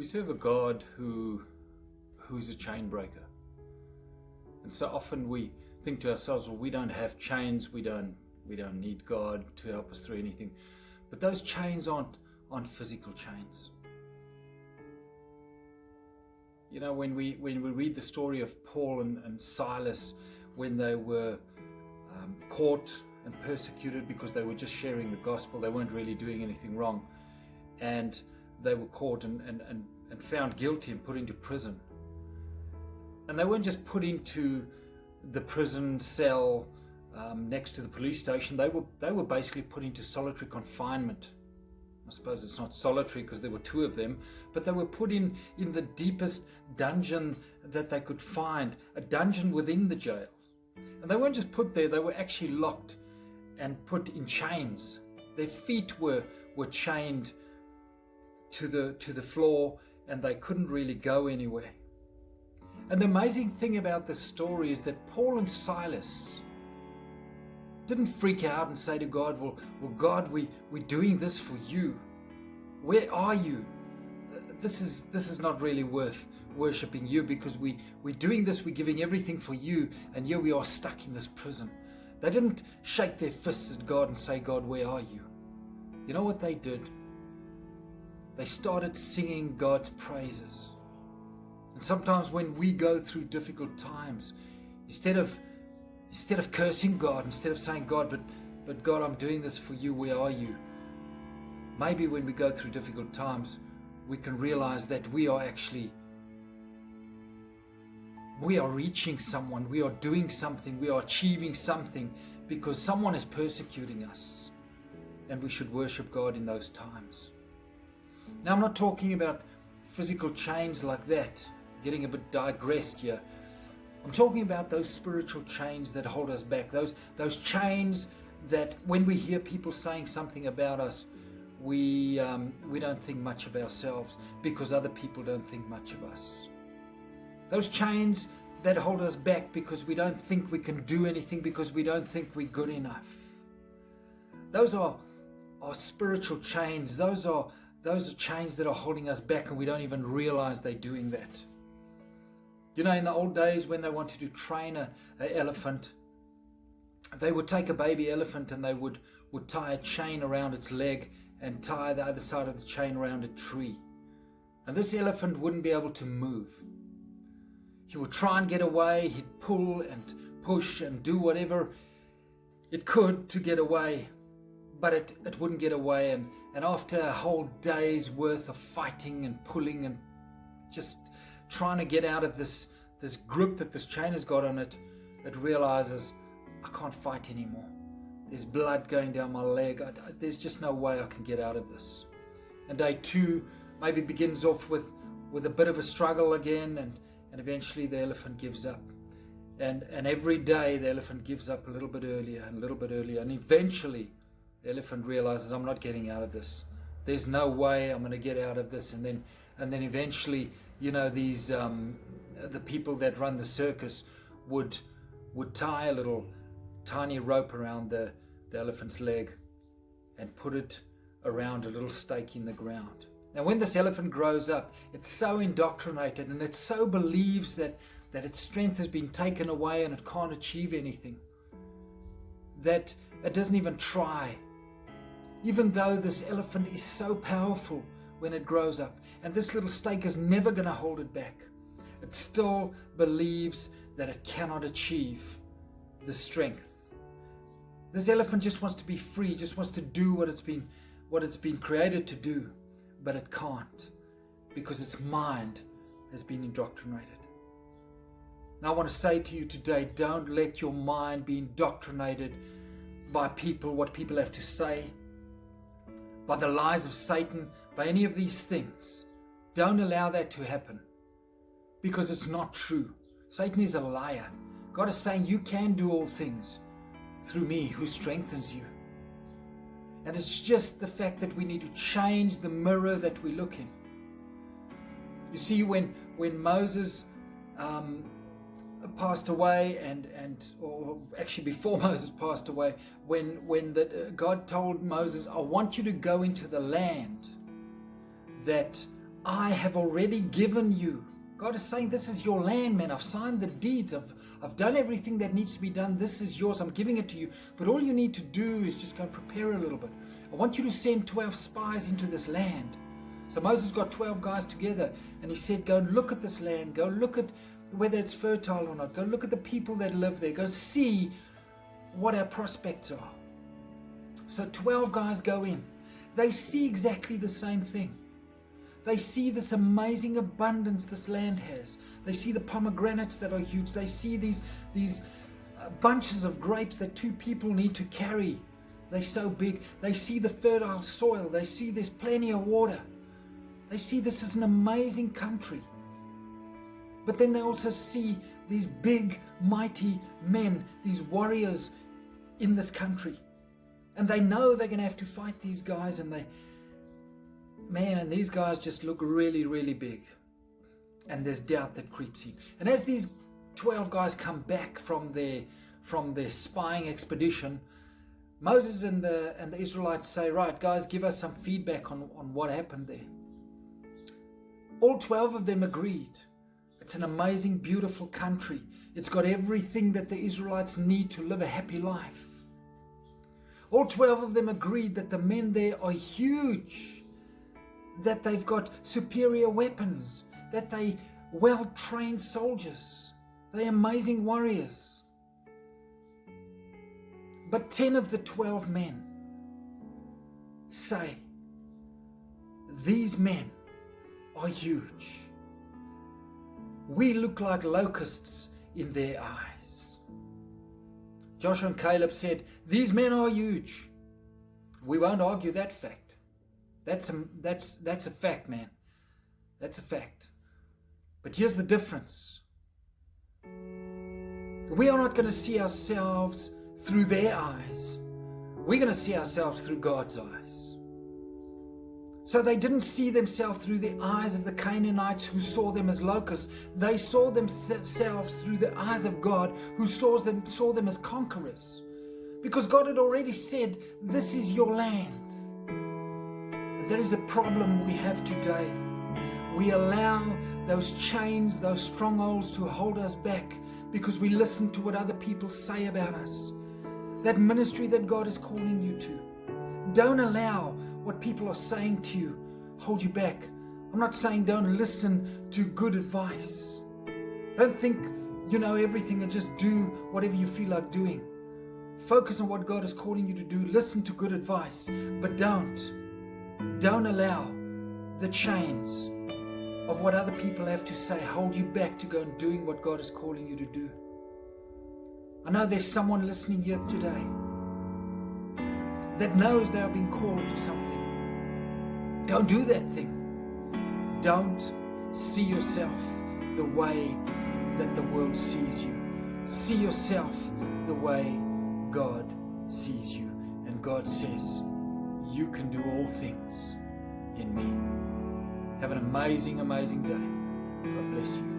We serve a God who's a chain breaker. And so often we think to ourselves, well, we don't have chains, we don't need God to help us through anything. But those chains aren't physical chains. You know, when we read the story of Paul and Silas, when they were caught and persecuted because they were just sharing the gospel, they weren't really doing anything wrong, and they were caught and found guilty and put into prison. And they weren't just put into the prison cell next to the police station. They were basically put into solitary confinement. I suppose it's not solitary because there were two of them, but they were put in the deepest dungeon that they could find, a dungeon within the jail. And they weren't just put there, they were actually locked and put in chains. Their feet were chained to the floor, and they couldn't really go anywhere. And the amazing thing about this story is that Paul and Silas didn't freak out and say to God, well God, we're doing this for you. Where are you? This is not really worth worshiping you, because we're doing this, we're giving everything for you, and here we are stuck in this prison. They didn't shake their fists at God and say, God, where are you? You know what they did? They started singing God's praises. And sometimes when we go through difficult times, instead of cursing God, instead of saying, God, but God, I'm doing this for you, where are you? Maybe when we go through difficult times, we can realize that we are reaching someone, we are doing something, we are achieving something because someone is persecuting us. And we should worship God in those times. Now, I'm not talking about physical chains like that, getting a bit digressed here. I'm talking about those spiritual chains that hold us back, those chains that when we hear people saying something about us, we don't think much of ourselves because other people don't think much of us. Those chains that hold us back because we don't think we can do anything, because we don't think we're good enough. Those are spiritual chains. Those are chains that are holding us back, and we don't even realize they're doing that. You know, in the old days when they wanted to train an elephant, they would take a baby elephant and they would tie a chain around its leg and tie the other side of the chain around a tree. And this elephant wouldn't be able to move. He would try and get away, he'd pull and push and do whatever it could to get away, but it wouldn't get away. And after a whole day's worth of fighting and pulling and just trying to get out of this grip that this chain has got on it, it realizes, I can't fight anymore. There's blood going down my leg. There's just no way I can get out of this. And day two maybe begins off with a bit of a struggle again, and eventually the elephant gives up. And every day the elephant gives up a little bit earlier and a little bit earlier. And eventually the elephant realizes, I'm not getting out of this. There's no way I'm going to get out of this. And then eventually, you know, these the people that run the circus would tie a little tiny rope around the elephant's leg and put it around a little stake in the ground. Now, when this elephant grows up, it's so indoctrinated and it so believes that its strength has been taken away and it can't achieve anything, that it doesn't even try. Even though this elephant is so powerful when it grows up, and this little stake is never going to hold it back, it still believes that it cannot achieve the strength. This elephant just wants to be free, just wants to do what it's been created to do, but it can't, because its mind has been indoctrinated. Now I want to say to you today, don't let your mind be indoctrinated by people, what people have to say, by the lies of Satan, by any of these things. Don't allow that to happen, because it's not true. Satan is a liar. God is saying you can do all things through me who strengthens you. And it's just the fact that we need to change the mirror that we look in. You see, when Moses passed away, or actually before Moses passed away, when God told Moses, I want you to go into the land that I have already given you. God is saying, this is your land, man. I've signed the deeds. I've done everything that needs to be done. This is yours. I'm giving it to you. But all you need to do is just go and prepare a little bit. I want you to send 12 spies into this land. So Moses got 12 guys together and he said, go and look at this land. Go look at whether it's fertile or not. Go look at the people that live there. Go see what our prospects are. So 12 guys go in. They see exactly the same thing. They see this amazing abundance this land has. They see the pomegranates that are huge. They see these bunches of grapes that 2 people need to carry. They're so big. They see the fertile soil. They see there's plenty of water. They see this is an amazing country. But then they also see these big, mighty men, these warriors in this country. And they know they're going to have to fight these guys, and these guys just look really, really big. And there's doubt that creeps in. And as these 12 guys come back from their spying expedition, Moses and the Israelites say, right, guys, give us some feedback on what happened there. All 12 of them agreed. It's an amazing, beautiful country. It's got everything that the Israelites need to live a happy life. All 12 of them agreed that the men there are huge, that they've got superior weapons, that they well-trained soldiers, they're amazing warriors. But 10 of the 12 men say, these men are huge. We look like locusts in their eyes. Joshua and Caleb said, these men are huge. We won't argue that fact. That's a fact, man. That's a fact. But here's the difference. We are not going to see ourselves through their eyes. We're going to see ourselves through God's eyes. So they didn't see themselves through the eyes of the Canaanites who saw them as locusts. They saw themselves through the eyes of God, who saw them as conquerors. Because God had already said, this is your land. And that is the problem we have today. We allow those chains, those strongholds to hold us back because we listen to what other people say about us. That ministry that God is calling you to. Don't allow what people are saying to you hold you back. I'm not saying don't listen to good advice. Don't think you know everything and just do whatever you feel like doing. Focus on what God is calling you to do. Listen to good advice, but don't allow the chains of what other people have to say hold you back to go and doing what God is calling you to do. I know there's someone listening here today that knows they are being called to something. Don't do that thing. Don't see yourself the way that the world sees you. See yourself the way God sees you. And God says, you can do all things in me. Have an amazing, amazing day. God bless you.